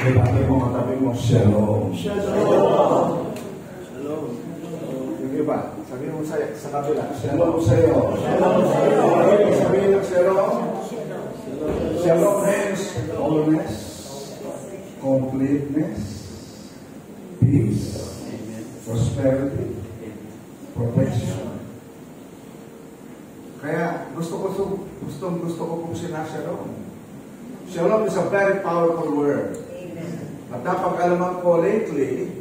Ibati mo katabi mo, Shalom. Shalom. Shalom. Yung iba, sabihin mo sa kabila, Shalom sa'yo. Shalom sa'yo. Sabihin ng Shalom. Shalom means wholeness, completeness, peace, prosperity, protection. Kaya gusto ko pong sinashalom. Shalom is a very powerful word. At napag-alaman ko lately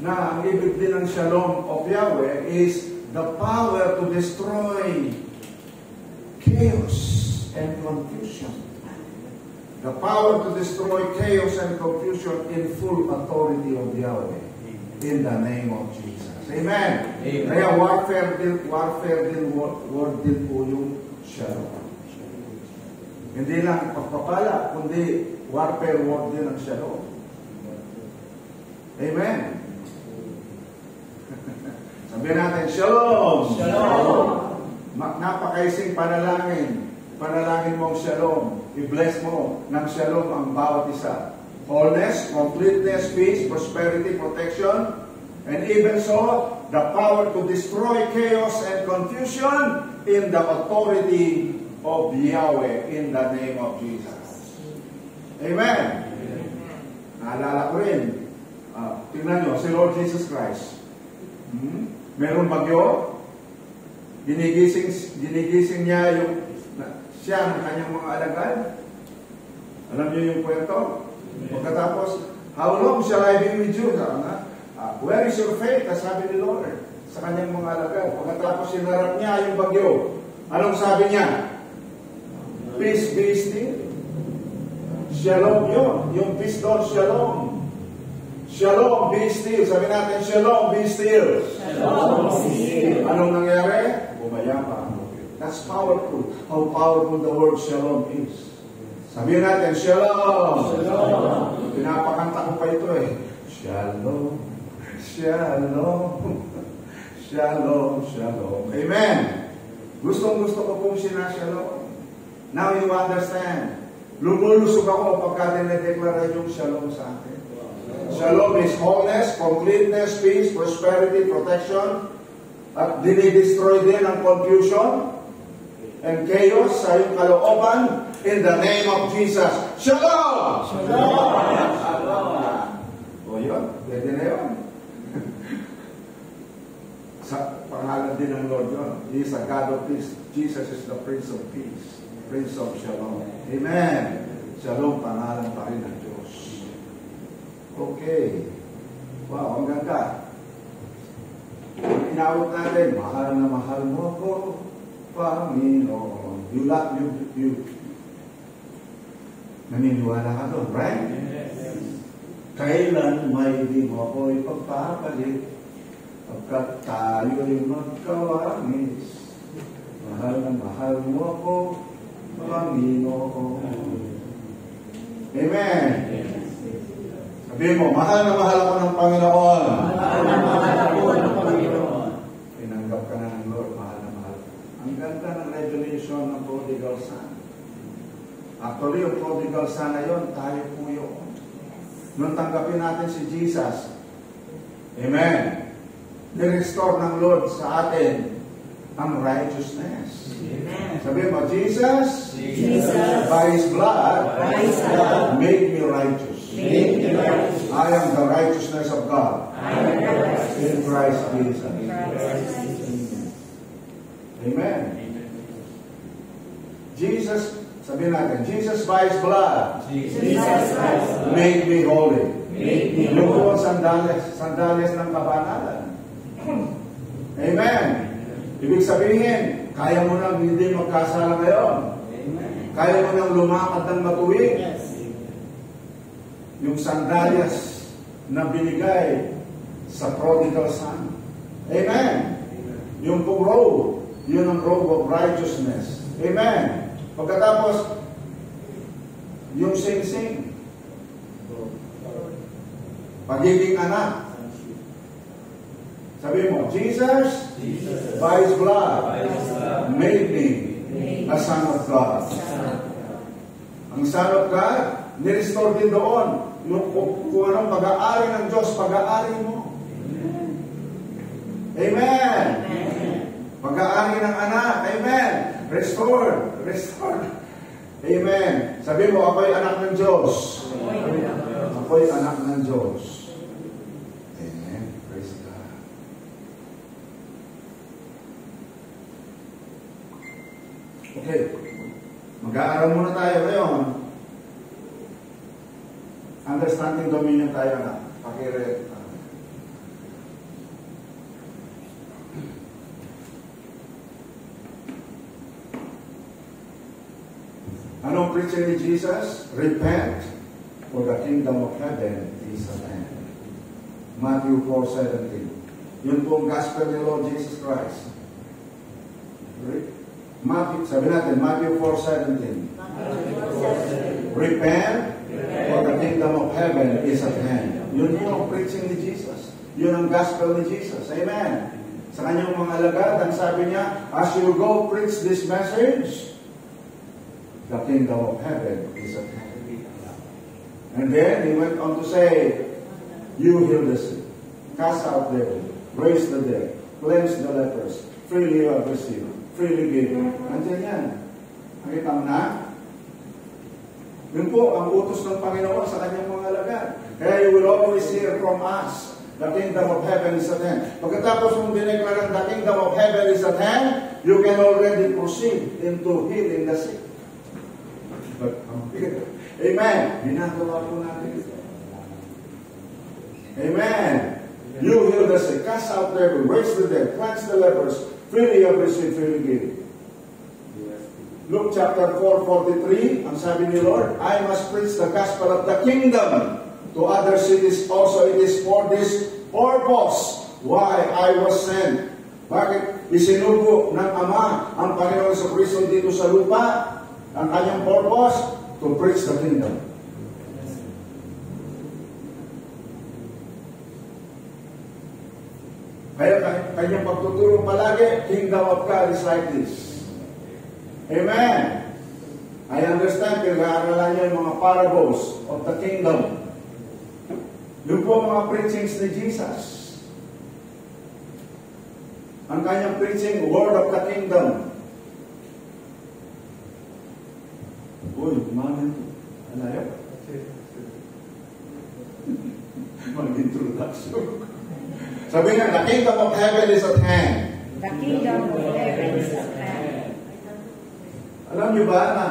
na ang ibig din ng shalom of Yahweh is the power to destroy chaos and confusion. The power to destroy chaos and confusion in full authority of Yahweh. In the name of Jesus. Amen. Amen. Kaya warfare din word din po yung shalom. Hindi lang pagpapala, kundi warfare word din ang shalom. Amen. Sabihin natin, Shalom! Shalom! Napakaising panalangin. Panalangin mo ang shalom. I-bless mo ng shalom ang bawat isa. Wholeness, completeness, peace, prosperity, protection, and even so, the power to destroy chaos and confusion in the authority of Yahweh in the name of Jesus. Amen. Naalala ko rin, tingnan nyo, si Lord Jesus Christ. Meron bagyo, ginigising niya siya ng kanyang mga alagad. Alam niyo yung kwento? Pagkatapos, how long shall I be with you? Where is your faith? Sabi ni Lord sa kanyang mga alagad. Pagkatapos, sinarap niya yung bagyo. Anong sabi niya? Peace be still. Shalom yun. Yung peace doon, shalom. Shalom, be still. Sabi natin, Shalom, be still. Shalom, be still. Anong nangyari? Bumayapa. That's powerful. How powerful the word shalom is. Sabihin natin, Shalom. Shalom. Pinapakanta ko pa ito eh. Shalom. Shalom. Shalom. Shalom. Amen. Gustong-gusto ko pong sinashalom. Now you understand. Lumulusog ako pagka dinedeklara yung shalom sa akin. Shalom is wholeness, completeness, peace, prosperity, protection, at dinidestroy din ang confusion and chaos sa iyong kalooban in the name of Jesus. Shalom! Shalom! Shalom! O yun, pwede na yun. Sa pangalan din ng Lord yun. He is a God of peace. Jesus is the Prince of Peace. Prince of Shalom. Amen. Shalom, pangalan pa rin ng Diyos. Okay. Wow, ang ganda. Inawat natin, mahal na mahal mo ko, Panginoon. You naniniwala ka doon, right? Yes. Kailan may di mo ako ipagpapalit pagkat tayo'y magkawanis. Mahal na mahal mo ko, Panginoon. Amen. Sabihin mo, mahal na mahal ako ng Panginoon. Mahal na mahal ako ng Panginoon. Tinanggap ka na ng Lord, mahal na mahal. Ang ganda ng revelation ng prodigal son. Actually, yung prodigal son na yun, tayo po yun. Nung tanggapin natin si Jesus, amen, ni-restore ng Lord sa atin ang righteousness. Amen. Sabihin mo, Jesus, by His blood, make me righteous. I am the righteousness of God in Christ Jesus. Amen. Jesus, sabihin natin, Jesus by His blood made me holy. Yung po ang sandalias ng kabanalan. Amen. Ibig sabihin, kaya mo nang hindi magkasala ngayon. Kaya mo nang lumakad ng matuwid. Yung sandalias na binigay sa prodigal son. Amen. Yung pong robe, yun ang robe of righteousness. Amen. Pagkatapos, yung sing-sing. Pagiging anak. Sabi mo, Jesus, by His blood, made me a son of God. Ang son of God, nirestore din doon kung anong pag-aari ng Diyos, pag-aari mo. Amen. Pag-aari ng anak. Amen. Restore. Amen. Sabi mo, ako'y anak ng Diyos. Ako'y anak ng Diyos. Amen. Praise God. Okay. Mag-aaral muna tayo ngayon. Understanding dominion tayo na. Pakire. Anong preaching ni Jesus? Repent, for the kingdom of heaven is at hand. Matthew 4:17. Yun po ang gospel ni Lord Jesus Christ. Sabi natin, Matthew 4:17. Repent, for the kingdom of heaven is at hand. Yun po ang preaching ni Jesus. Yun ang gospel ni Jesus. Amen. Sa kanyang mga alagad, ang sabi niya, as you go preach this message, the kingdom of heaven is at hand. And then he went on to say, you heal the sick, cast out devils, raise the dead, cleanse the lepers, freely you have received, freely give. Andiyan yan. Nakita mo na? Yun po ang utos ng Panginoon sa kanyang mga alagad. Kaya you will always hear from us, the kingdom of heaven is at hand. Pagkatapos mong dineklarang the kingdom of heaven is at hand, you can already proceed into healing the sick. Amen. Ginagawa po natin ito. Amen. You heal the sick, cast out devils, raise the dead, cleanse the lepers, freely you have received, freely give. Luke chapter 4:43, ang sabi ni Lord, I must preach the gospel of the kingdom to other cities also. It is for this purpose why I was sent. Bakit isinugo ng Ama ang Panginoon sa Kristo dito sa lupa? Ang kanyang purpose, to preach the kingdom. Kaya kanyang pagtutulong palagi, kingdom of God is like this. Amen. I understand, pinag-aaralan niyo yung mga parables of the kingdom. Yung po mga preachings ni Jesus. Ang kanyang preaching, word of the kingdom. Uy, mamin. Alayo? Mag-introduction. Sabi nga, the kingdom of heaven is at hand. The kingdom of heaven is at hand. Alam niyo ba na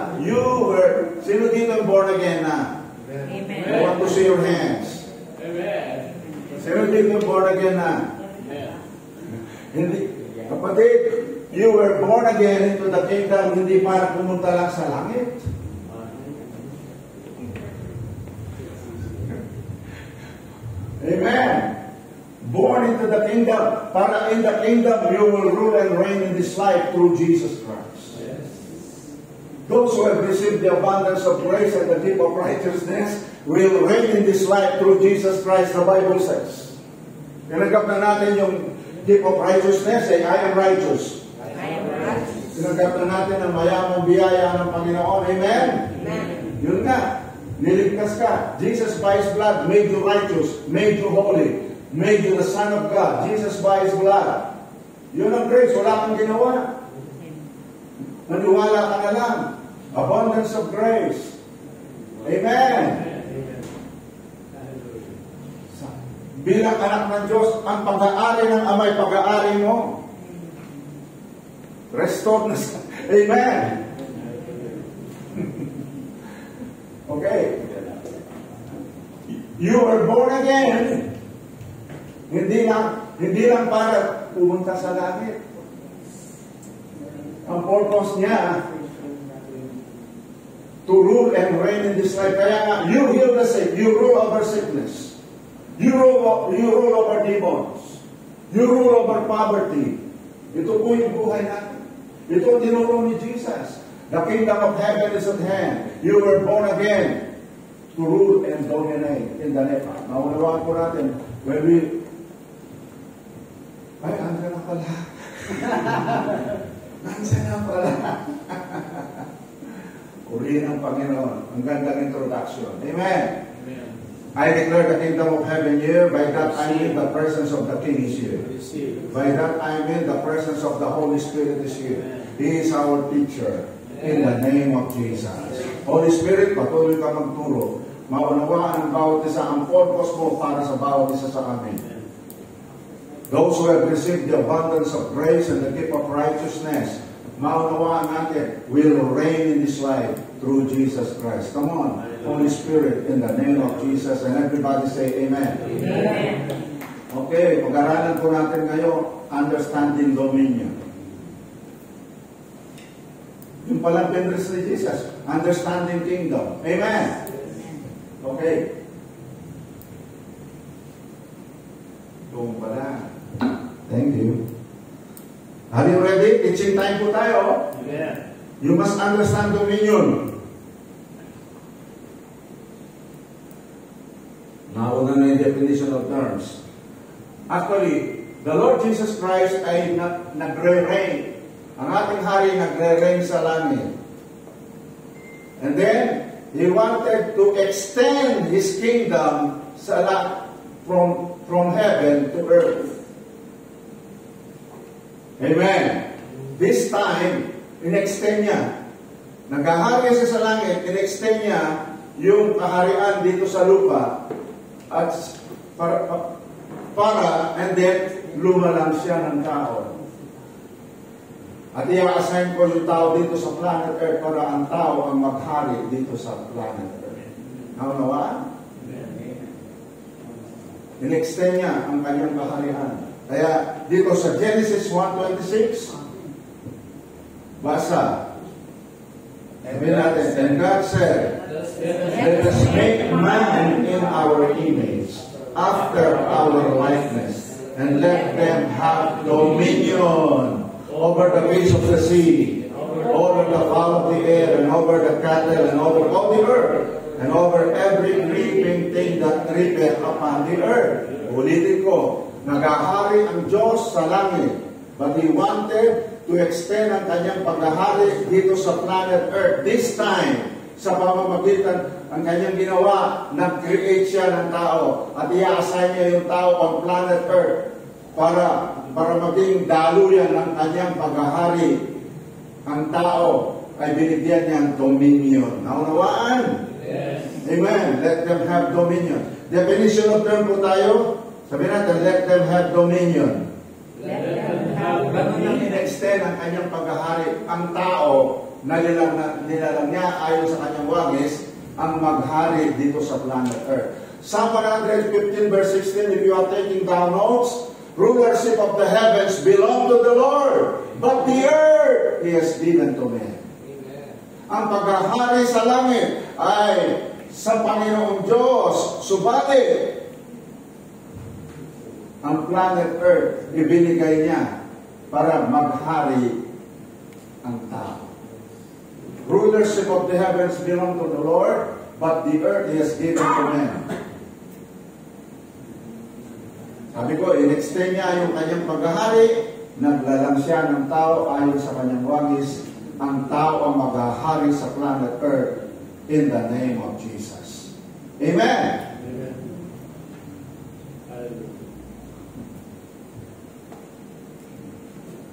sino dito born again na? Amen. I want to see your hands. Amen. Sino dito born again na? Amen. Hindi. Kapatid, you were born again into the kingdom, hindi para pumunta lang sa langit. Amen. Born into the kingdom, para in the kingdom you will rule and reign in this life through Jesus Christ. Yes. Those who have received the abundance of grace and the gift of righteousness will reign in this life through Jesus Christ, the Bible says. Tinanggap na natin yung gift of righteousness, I am righteous. I am righteous. Tinanggap na natin ang mayamang biyaya ng Panginoon. Amen? Amen. Yun nga. Niligtas ka. Jesus by His blood made you righteous, made you holy, made you the Son of God. Jesus by His blood. Yun ang grace. Wala kang ginawa. Maniwala ka na lang. Abundance of grace. Amen. Bilang anak ng Diyos, ang pag-aari ng Ama ay pag-aari mo. Restore na sa... Amen. Okay. You were born again. Hindi lang para pumunta sa langit. Ang purpose niya, to rule and reign in this life. Kaya nga, you heal the sick, you rule over sickness. You rule over demons. You rule over poverty. Ito po yung buhay natin. Ito ang tinuro ni Jesus. The kingdom of heaven is at hand. You were born again to rule and dominate in the next. Naunawaan po natin, when we... Ay, andyan na pala. Andyan na pala. Purihin ang Panginoon. Ang gandang introduction. Amen. Amen. I declare the kingdom of heaven here. By that I mean the presence of the King is here. Receive. By that I mean the presence of the Holy Spirit is here. He is our teacher. In the name of Jesus. Holy Spirit, patuloy ka magturo. Maunawaan ang bawat isa, ang purpose mo para sa bawat isa sa amin. Those who have received the abundance of grace and the gift of righteousness, maunawaan natin, will reign in this life through Jesus Christ. Come on, Holy Spirit, in the name of Jesus. And everybody say Amen. Amen. Okay, pag-aralan po natin ngayon, understanding dominion. Yung palang pinres ni Jesus, understanding kingdom. Amen. Okay. Doon pala. Thank you. Are you ready? Teaching time po tayo. Amen. You must understand dominion. Nauna na yung definition of terms. Actually, the Lord Jesus Christ ay nagre-reign. Ang ating hari nagre-reign sa langit. And then, He wanted to extend His kingdom from heaven to earth. Amen. This time, in-extend niya. Nagahari siya sa langit, in-extend niya yung kaharian dito sa lupa at para and then lumalang siya ng tao. At i-assign ko yung tao dito sa planet Earth para ang tao ang maghari dito sa planet Earth. Naunawaan? In-extend niya ang kanyang kaharian. Kaya dito sa Genesis 1:26, basa. Sabi natin, and God said, let us make man in our image, after our likeness, and let them have dominion over the fish of the sea, over the fowl of the air, and over the cattle, and over all the earth, and over every creeping thing that creepeth upon the earth. Ulitin ko, nagahari ang Diyos sa langit, but He wanted to extend ang kanyang paghahari dito sa planet Earth. This time, sa pamamagitan ang kanyang ginawa, nag-create siya ng tao at i-assign niya yung tao on planet Earth para maging daluyan ng kanyang paghahari. Ang tao ay binigyan niya ng dominion. Naunawaan? Yes. Amen. Let them have dominion. Definition of term po tayo. Sabi natin, let them have dominion. Ganun niyang in-extend ang kanyang paghahari. Ang tao na nilalang niya ayon sa kanyang wangis ang maghari dito sa planet Earth. Psalm 115 verse 16, if you are taking down notes, rulership of the heavens belong to the Lord, but the earth He has given to men. Ang paghahari sa langit ay sa Panginoong Diyos, subalit ang planet Earth ibinigay niya para maghari ang tao. Rulership of the heavens belong to the Lord, but the earth He has given to men. Sabi ko, in-extend niya yung kanyang paghahari, naglalang siya ng tao ayon sa kanyang wangis, ang tao ang maghahari sa planet Earth in the name of Jesus. Amen!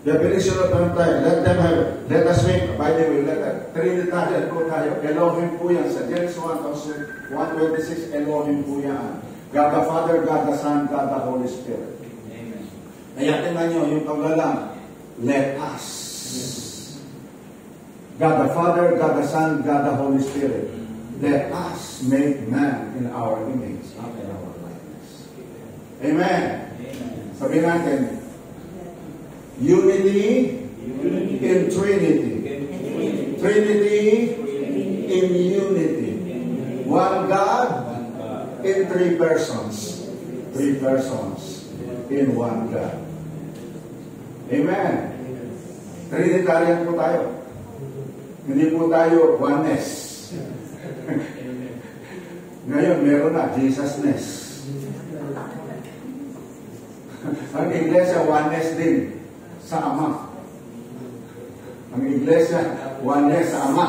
Definition of term tayo. Let us make, by the way, Trinitarian po tayo. Elohim po yan. Sa Genesis 1:26, Elohim po yan. God the Father, God the Son, God the Holy Spirit. Amen. Kaya tingnan nyo, yung paglalang, let us. God the Father, God the Son, God the Holy Spirit. Let us make man in our image, after our likeness. Amen. Sabihin natin, unity in Trinity. Trinity in unity. One God in three persons. Three persons in one God. Amen. Trinitarian po tayo. Hindi po tayo oneness. Ngayon, meron na Jesusness. Ang iglesia, oneness din sa Ama. Ang iglesia, oneness sa Ama.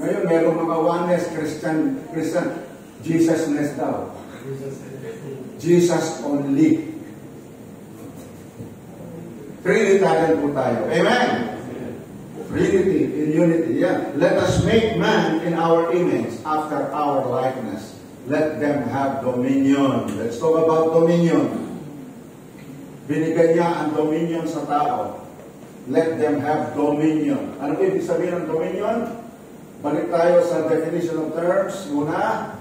Ngayon, meron mga oneness, Christian, Jesus-ness daw. Jesus only. Trinitarian po tayo. Amen? Trinity in unity. Yeah. Let us make man in our image after our likeness. Let them have dominion. Let's talk about dominion. Binigay niya ang dominion sa tao. Let them have dominion. Ano ibig sabihin ng dominion? Balik tayo sa definition of terms. Una,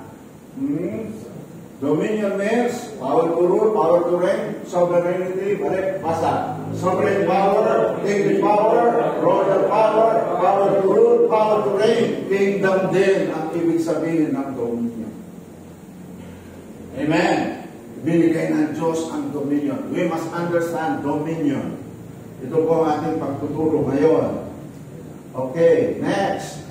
dominion means power to rule, power to reign, sovereignty, balik, basa. Sovereign power, kingly power, royal power, power to rule, power to reign. Kingdom din ang ibig sabihin ng dominion. Amen. Binigay ng Diyos ang dominion. We must understand dominion. Ito po ang ating pagtuturo ngayon. Okay, next.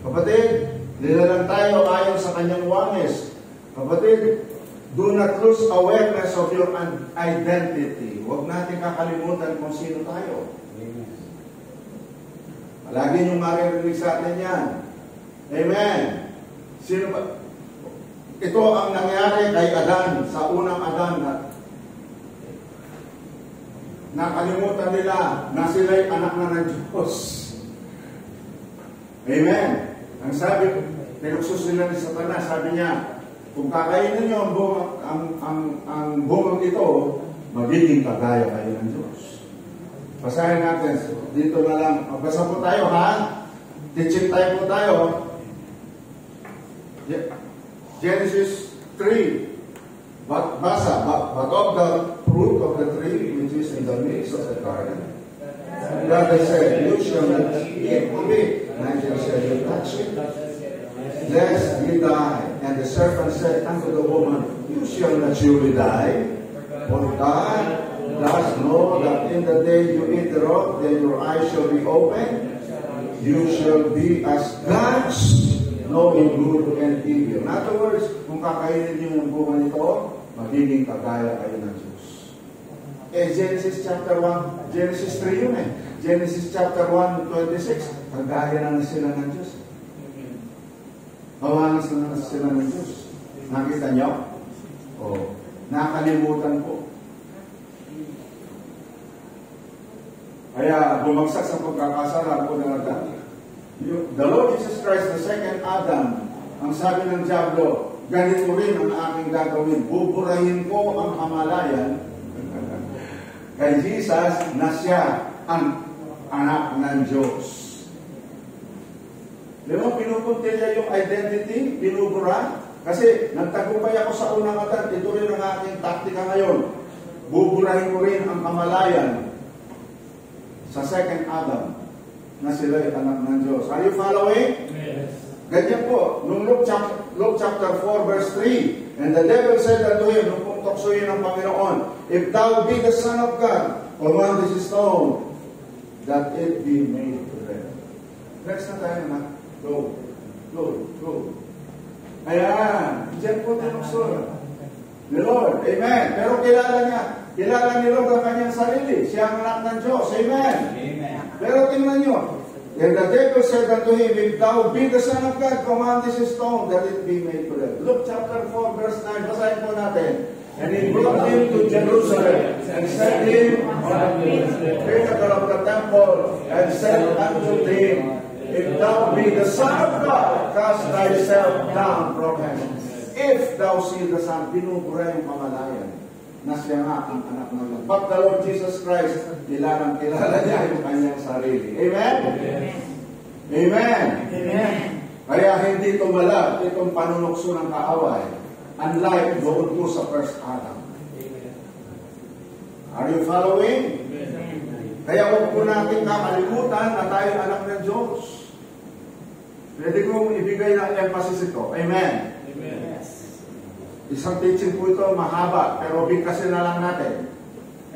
Kapatid, nilalang tayo ayon sa kanyang wangis. Kapatid, do not lose awareness of your identity. Huwag natin kakalimutan kung sino tayo. Palagi niyong maririnig sa atin yan. Amen. Sino ba? Ito ang nangyari kay Adan, sa unang Adan. Nakalimutan nila na sila'y anak na ng Diyos. Amen. Ang sabi, tinuksos nila ni Satanas, sabi niya, kung kakainin niyo ang bungang ito, magiging kagaya kayo ng Diyos. Basahin natin. Dito na lang. Magbasa po tayo, ha? Teaching time po tayo. Genesis 3. Basa. But of the fruit of the tree which is in the midst of the garden, God said, you shall not eat of it, neither shall you touch it, lest ye die. And the serpent said unto the woman, you shall not surely die, for God does know that in the day you eat thereof, then your eyes shall be opened, you shall be as gods, knowing good and evil. In other words, kung kakainin niyo yung bunga nito, magiging kagaya kayo ng Diyos. Genesis chapter 1, Genesis 3 yun eh. Genesis chapter 1, 26, kagaya na sila ng Diyos. Mawanas na sila ng Diyos. Nakita niyo? O, nakalimutan po. Kaya bumagsak sa pagkakasala po ng Adan. The Lord Jesus Christ, the second Adam, ang sabi ng Diablo, ganito rin ang aking gagawin. Buburahin ko ang kamalayan kay Jesus na siya ang anak ng Diyos. Di ba, pinupunti niya yung identity, binubura. Kasi nagtagumpay ako sa unang Adan, ito rin ang aking taktika ngayon. Buburahin ko rin ang kamalayan sa second Adam na sila ay anak ng Diyos. Are you following? Yes. Ganyan po. Nung Luke chapter 4 verse 3, and the devil said unto him, nung pumuksuyin ng Panginoon, if thou be the Son of God, command this stone, that it be made bread. Next na tayo na. Go. Ayan. Diyan po tinukso. The Lord. Amen. Pero kilala ni Lord ang kanyang sarili. Siya ang anak ng Diyos. Amen. Amen. Pero tingnan nyo. And the devil said unto him, if thou be the Son of God, command this stone that it be made bread. Luke chapter 4 verse 9. Basahin po natin. And he brought him to Jerusalem and set him on the pinnacle of the temple and said unto him, if thou be the Son of God, cast thyself down from heaven. If thou see the Son, binubura yung pamalayan na siya nga ang anak ng Diyos. But the Lord Jesus Christ, kilala niya yung kanyang sarili. Amen? Amen? Amen. Kaya hindi tumalab itong panunukso ng kaaway. Unlike doon po sa first Adam. Are you following? Kaya huwag po natin kakalimutan na tayo anak ng Diyos. Pwede kong ibigay ng emphasis ito. Amen? Isang teaching po ito, mahaba, pero bigkasin na lang natin.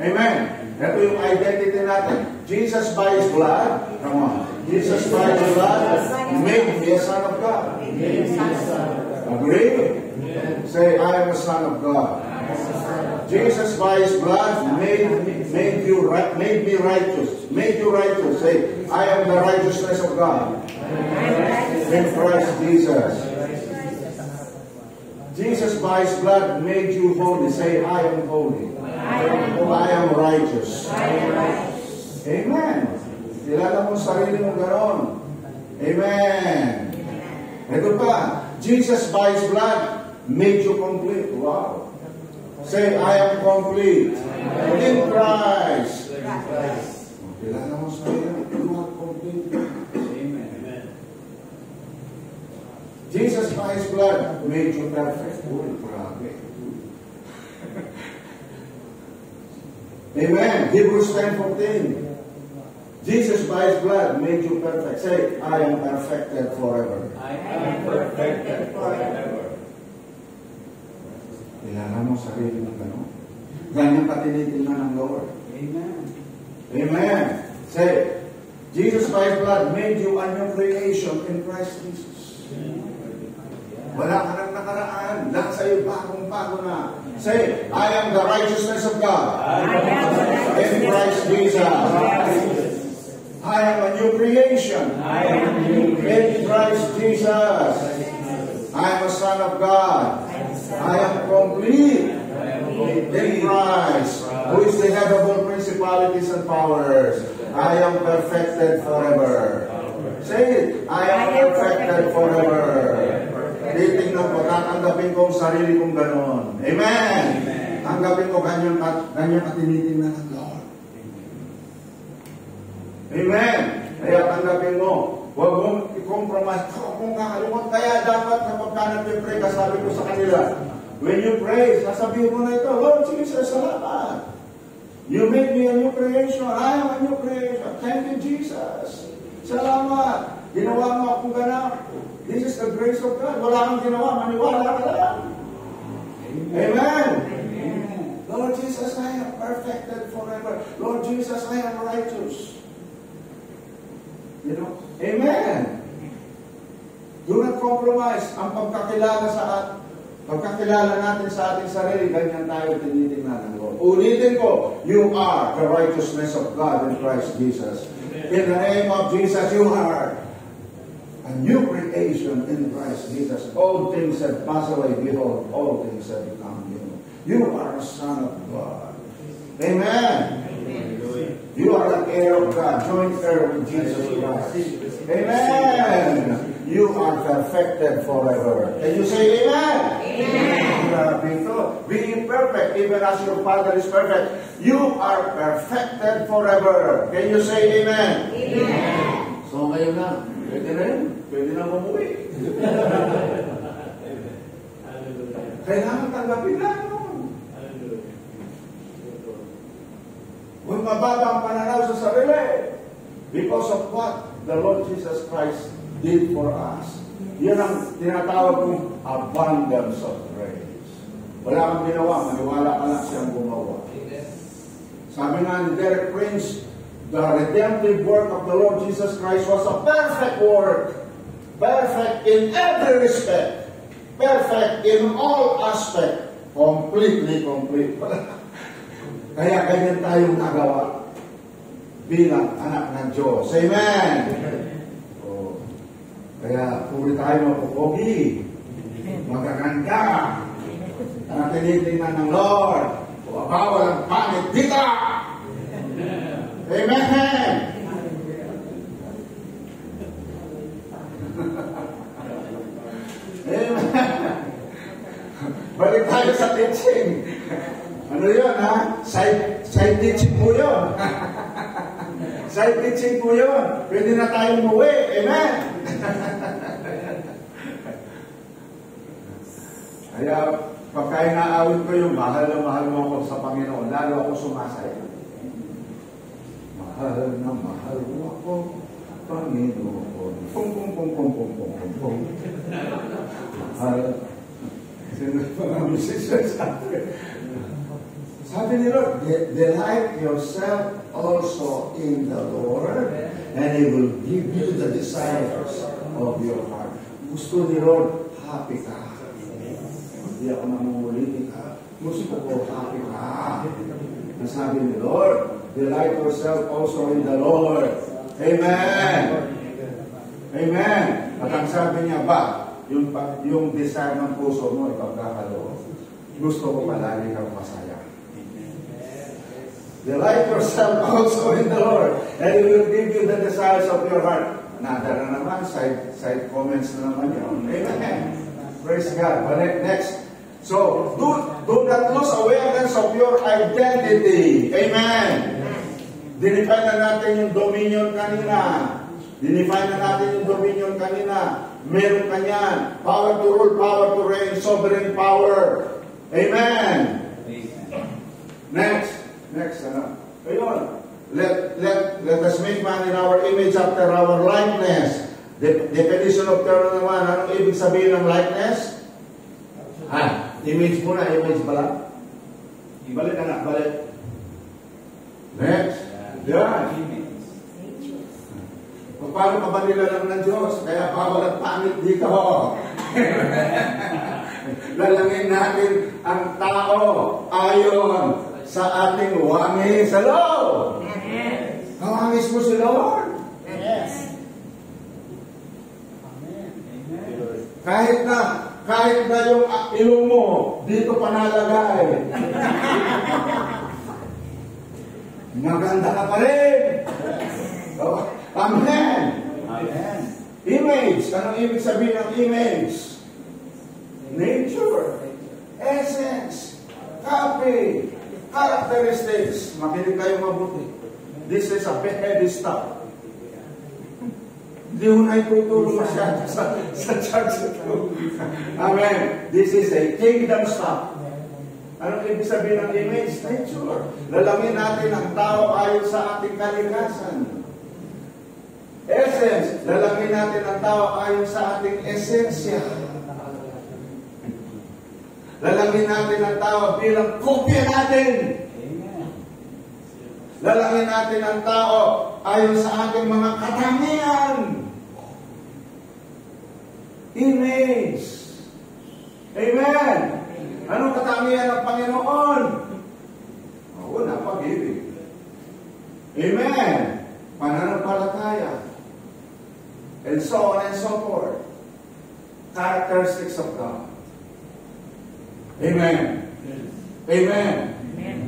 Amen? Ito yung identity natin. Jesus by His blood, come on. Jesus by His blood made me a son of God. Agree? Say, I am a son of God. Jesus by His blood made me righteous. Made you righteous. Say, I am the righteousness of God. In Christ Jesus. Jesus by His blood made you holy. Say, I am holy. I am righteous. Amen. Kilala mo sarili mo ganon. Amen. Ito pa, Jesus by His blood made you complete. Wow. Say, I am complete in Christ. Kilala mo sarili mo, you are complete. Amen. Jesus by His blood made you perfect. Uy, grabe. Amen. Hebrews 10:14. Jesus by His blood made you perfect. Say, I am perfected forever. I am perfected forever. Kilala mo sarili mo gano'n. Ganyan ka tinitingnan ng Lord. Amen. Amen. Say, Jesus by His blood made you a new creation in Christ Jesus. Wala ka nang nakaraan. Lahat sa'yo bagong-bago na. Say, I am the righteousness of God in Christ Jesus. I am a new creation in Christ Jesus. I am a son of God. I am complete in Christ, who is the head of all principalities and powers. I am perfected forever. Say it. I am perfected forever. Titingnan ko, tatanggapin ko ang sarili kong ganon. Amen. Tanggapin ko ganyan at tinitingnan ng Lord. Amen. Kaya tanggapin mo. Huwag mong i-compromise. Kung kakalimutan, kaya dapat kapag ka nag-pray ka, sabi ko sa kanila, when you pray, sasabihin mo na ito, Lord Jesus, salamat. You made me a new creation. I am a new creation. Thank you, Jesus. Salamat. Ginawa mo akong ganap. This is the grace of God. Wala kang ginawa, maniwala ka lang. Amen. Lord Jesus, I am perfected forever. Lord Jesus, I am righteous. You know? Amen. Do not compromise. Ang pagkakilala natin sa ating sarili, ganyan tayo tinitingnan ng Lord. Ulitin ko, you are the righteousness of God in Christ Jesus. In the name of Jesus, you are a new creation in Christ Jesus. All things have passed away. Behold, all things have become new. You are a son of God. Amen. You are an heir of God, joint heir with Jesus Christ. Amen. You are perfected forever. Can you say amen? Amen. Being perfect, even as your Father is perfect, you are perfected forever. Can you say amen? Amen. So ngayon na, pwede na yun. Pwede na umuwi. Kailangan tanggapin na. Huwag mababa ang pananaw sa sarili. Because of what the Lord Jesus Christ did for us. Yan ang tinatawag kong abundance of grace. Wala kang ginawa, maniwala ka lang siyang gumawa. Sabi nga ni Derek Prince, the redemptive work of the Lord Jesus Christ was a perfect work. Perfect in every respect. Perfect in all aspects. Completely complete. Kaya ganyan tayong nagawa bilang anak ng Diyos. Amen! So, kaya puri tayo mapupogi, magaganda, na tinitingnan ng Lord, bawal ang pangit dita! Amen! Amen! Balik tayo sa teaching. Ano yun, ha? Side teaching po yun. Side teaching po yun. Pwede na tayong muwi. Amen? Kaya, pagka inaawit ko yung mahal na mahal mo ako sa Panginoon, lalo ako sumasaya. Mahal na mahal mo ako, Panginoon. Pum, pum, pum, pum, pum, pum, pum, pum. Mahal. Sino pa nga musician sa akin? Sabi ni Lord, delight yourself also in the Lord, and He will give you the desires of your heart. Gusto ni Lord, happy ka. Hindi ako namumuliti ka. Gusto ko, happy ka. Sabi ni Lord, delight yourself also in the Lord. Amen. Amen. At ang sabi niya ba, yung desire ng puso mo, ipagkakaloob. Gusto ko palagi kang masaya. Delight yourself also in the Lord, and He will give you the desires of your heart. Another na naman, side comments na naman yun. Amen. Praise God. But next. So, do not lose awareness of your identity. Amen. Dinefine na natin yung dominion kanina. Dinefine na natin yung dominion kanina. Meron ka niyan. Power to rule, power to reign, sovereign power. Amen. Next, ano? Ayun. Let us make man in our image after our likeness. Definition of term naman, anong ibig sabihin ng likeness? Image muna, image pala. Balik anak, balik. Next. Yan. Paano ka ba nilalang ng Diyos? Kaya bawal at pangit dito. Lalangin natin ang tao ayon sa ating wangis. Hello! Ang wangis mo si Lord. Yes. Kahit na yung ilong mo, dito pa nalagay. Maganda ka pa rin. Oh, amen. Amen. Image. Anong ibig sabihin ng image? Nature. Essence. Copy. Characteristics. Makinig kayo mabuti. This is a heavy stuff. Hindi mo na itutulong masyado sa church ito. Amen. This is a kingdom stuff. Anong ibig sabihin ng image? Nature. Lalangin natin ang tao ayon sa ating kalikasan. Essence. Lalangin natin ang tao ayon sa ating esensya. Lalangin natin ang tao bilang kopya natin. Lalangin natin ang tao ayon sa ating mga katangian. Image. Amen. Anong katangian ng Panginoon? Una, pag-ibig. Amen. Pananampalataya. And so on and so forth. Characteristics of God. Amen. Amen. Amen.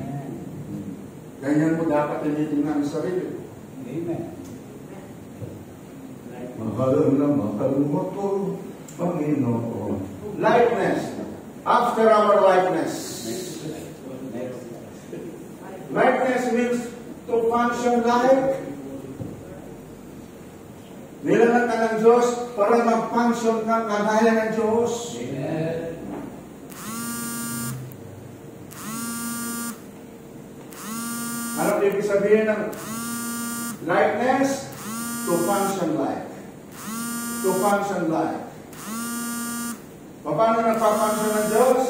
Ganyan mo dapat tinitingnan ang sarili. Amen. Mahal na mahal mo ko, Panginoon. Likeness. After our likeness. Likeness means to function like. Nilalang ka ng Diyos para mag-function ka kagaya ng Diyos. Amen. Ano ibig sabihin ng likeness? To function like. To function like. Paano nagpa-function ng Diyos?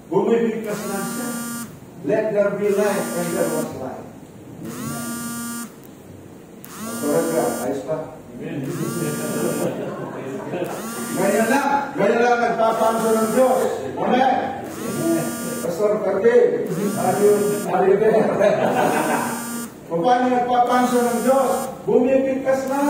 Bumibigkas na siya. Let there be light, and there was light. Masarap ka, ayos pa. Ganyan lang nagpa-function ng Diyos. Amen. Pastor Cardi, Paano nagpa-function ng Diyos? Bumibigkas na.